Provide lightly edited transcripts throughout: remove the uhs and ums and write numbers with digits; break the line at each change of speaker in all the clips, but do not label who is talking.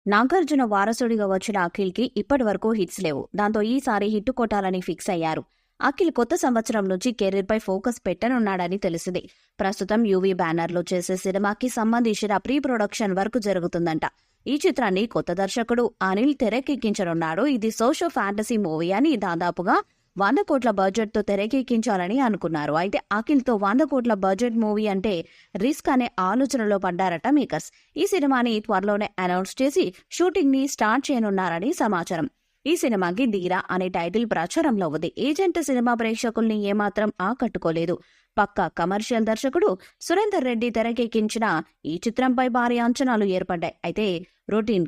నాగార్జున వారసుడిగా వచ్చిన అఖిల్కి ఇప్పటి వరకు హిట్స్ లేవు. దాంతో ఈసారి హిట్ కొట్టాలని ఫిక్స్ అయ్యారు. అఖిల్ కొత్త సంవత్సరం నుంచి కెరీర్ పై ఫోకస్ పెట్టనున్నాడని తెలిసింది. ప్రస్తుతం యూవీ బ్యానర్లో చేసే సినిమాకి సంబంధించిన ప్రీ ప్రొడక్షన్ వర్క్ జరుగుతుందంట. ఈ చిత్రాన్ని కొత్త దర్శకుడు అనిల్ తెరకెక్కించనున్నాడు. ఇది సోషో ఫ్యాంటసీ మూవీ అని దాదాపుగా 100 కోట్ల బడ్జెట్ తో తెరకెక్కించాలని అనుకున్నారు. అయితే అఖిల్ తో 100 కోట్ల బడ్జెట్ మూవీ అంటే రిస్క్ అనే ఆలోచనలో పడ్డారట మేకర్స్. ఈ సినిమాని త్వరలోనే అనౌన్స్ చేసి షూటింగ్ ని స్టార్ట్ చేయనున్నారని సమాచారం. ఈ సినిమాకి ధీరా అనే టైటిల్ ప్రచారంలో ఉంది. ఏజెంట్ సినిమా ప్రేక్షకుల్ని ఏమాత్రం ఆకట్టుకోలేదు. పక్కా కమర్షియల్ దర్శకుడు సురేందర్ రెడ్డి తెరకెక్కించిన ఈ చిత్రంపై భారీ అంచనాలు ఏర్పడ్డాయి. అయితే రొటీన్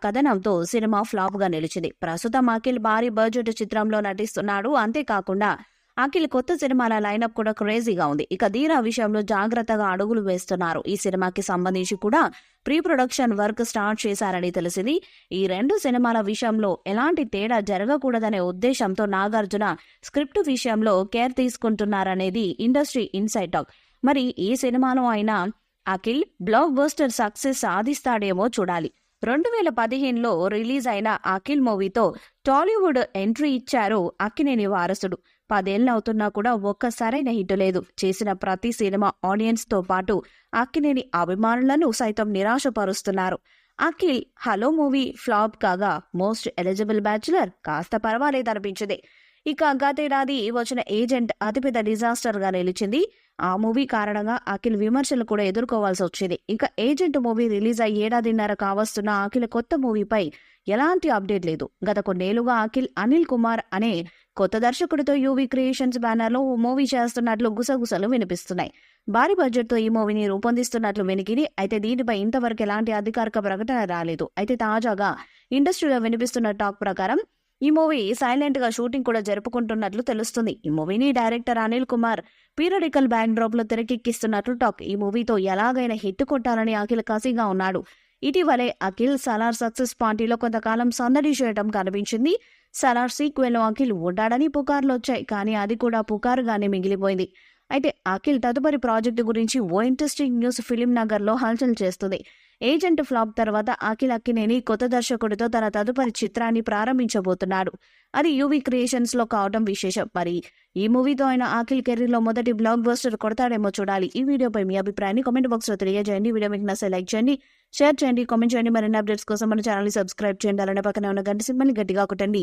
కథనంతో సినిమా ఫ్లాప్ గా నిలిచింది. ప్రస్తుతం అఖిల్ భారీ బడ్జెట్ చిత్రంలో నటిస్తున్నాడు. అంతేకాకుండా అఖిల్ కొత్త సినిమాల లైనప్ కూడా క్రేజీగా ఉంది. ఇక ధీరా విషయంలో జాగ్రత్తగా అడుగులు వేస్తున్నారు. ఈ సినిమాకి సంబంధించి కూడా ప్రీ ప్రొడక్షన్ వర్క్ స్టార్ట్ చేశారని తెలిసింది. ఈ 2 సినిమాల విషయంలో ఎలాంటి తేడా జరగకూడదనే ఉద్దేశంతో నాగార్జున స్క్రిప్ట్ విషయంలో కేర్ తీసుకుంటున్నారనేది ఇండస్ట్రీ ఇన్సైడ్ టాక్. మరి ఈ సినిమాలో అయినా అఖిల్ బ్లాక్ బస్టర్ సక్సెస్ సాధిస్తాడేమో చూడాలి. 2015లో రిలీజ్ అయిన అఖిల్ మూవీతో టాలీవుడ్ ఎంట్రీ ఇచ్చారు అక్కినేని వారసుడు. 10 ఏళ్ళు అవుతున్నా కూడా ఒక్కసారైనా హిట్ లేదు. చేసిన ప్రతి సినిమా ఆడియన్స్ తో పాటు అక్కినేని అభిమానులను సైతం నిరాశపరుస్తున్నారు. అఖిల్ హలో మూవీ ఫ్లాప్ కాగా మోస్ట్ ఎలిజిబుల్ బ్యాచులర్ కాస్త పర్వాలేదనిపించింది. ఇక గతేడాది వచ్చిన ఏజెంట్ అతిపెద్ద డిజాస్టర్ గా నిలిచింది. ఆ మూవీ కారణంగా అఖిల్ విమర్శలు కూడా ఎదుర్కోవాల్సి వచ్చింది. ఇక ఏజెంట్ మూవీ రిలీజ్ అయ్యి ఏడాదిన్నర కావస్తున్న అఖిల్ కొత్త మూవీపై ఎలాంటి అప్డేట్ లేదు. గత కొన్నేళ్లుగా అఖిల్ అనిల్ కుమార్ అనే కొత్త దర్శకుడితో యూవీ క్రియేషన్స్ బ్యానర్ లో మూవీ చేస్తున్నట్లు గుసగుసలు వినిపిస్తున్నాయి. భారీ బడ్జెట్ తో ఈ మూవీని రూపొందిస్తున్నట్లు వెనికిడి. అయితే దీనిపై ఇంతవరకు ఎలాంటి అధికారిక ప్రకటన రాలేదు. అయితే తాజాగా ఇండస్ట్రీలో వినిపిస్తున్న టాక్ ప్రకారం ఈ మూవీ సైలెంట్ గా షూటింగ్ కూడా జరుపుకుంటున్నట్లు తెలుస్తుంది. ఈ మూవీని director Anil Kumar periodical back drop లో తెరకెక్కిస్తున్నట్లు టాక్. ఈ మూవీతో ఎలాగైనా హిట్ కొట్టాలని అఖిల్ కసిగా ఉన్నాడు. ఇటీవలే అఖిల్ సలార్ సక్సెస్ పార్టీలో కొంతకాలం సందడి చేయడం కనిపించింది. సలార్ సీక్వెల్ లో అఖిల్ ఉంటాడని పుకార్లు వచ్చాయి. కానీ అది కూడా పుకారుగానే మిగిలిపోయింది. అయితే అఖిల్ తదుపరి ప్రాజెక్టు గురించి ఓ ఇంట్రెస్టింగ్ న్యూస్ ఫిలిం నగర్ లో హల్చల్ చేస్తుంది. ఏజెంట్ ఫ్లాప్ తర్వాత అఖిల్ అక్కినేని కొత్త దర్శకుడితో తన తదుపరి చిత్రాన్ని ప్రారంభించబోతున్నాడు. అది యూవీ క్రియేషన్స్ లో కావడం విశేషం. మరి ఈ మూవీతో ఆయన అఖిల్ కెరీర్ లో మొదటి బ్లాక్ బస్టర్ కొడతాడేమో చూడాలి. ఈ వీడియోపై మీ అభిప్రాయాన్ని కామెంట్ బాక్స్ లో తెలియజేయండి. వీడియో మీకు నచ్చితే లైక్ చేయండి, షేర్ చేయండి, కామెంట్ చేయండి. మరిన్ని అప్డేట్స్ కోసం మన ఛానల్ ని సబ్స్క్రైబ్ చేయండి. అలానే పక్కనే ఉన్న గంట సింబల్ ని గట్టిగా కొట్టండి.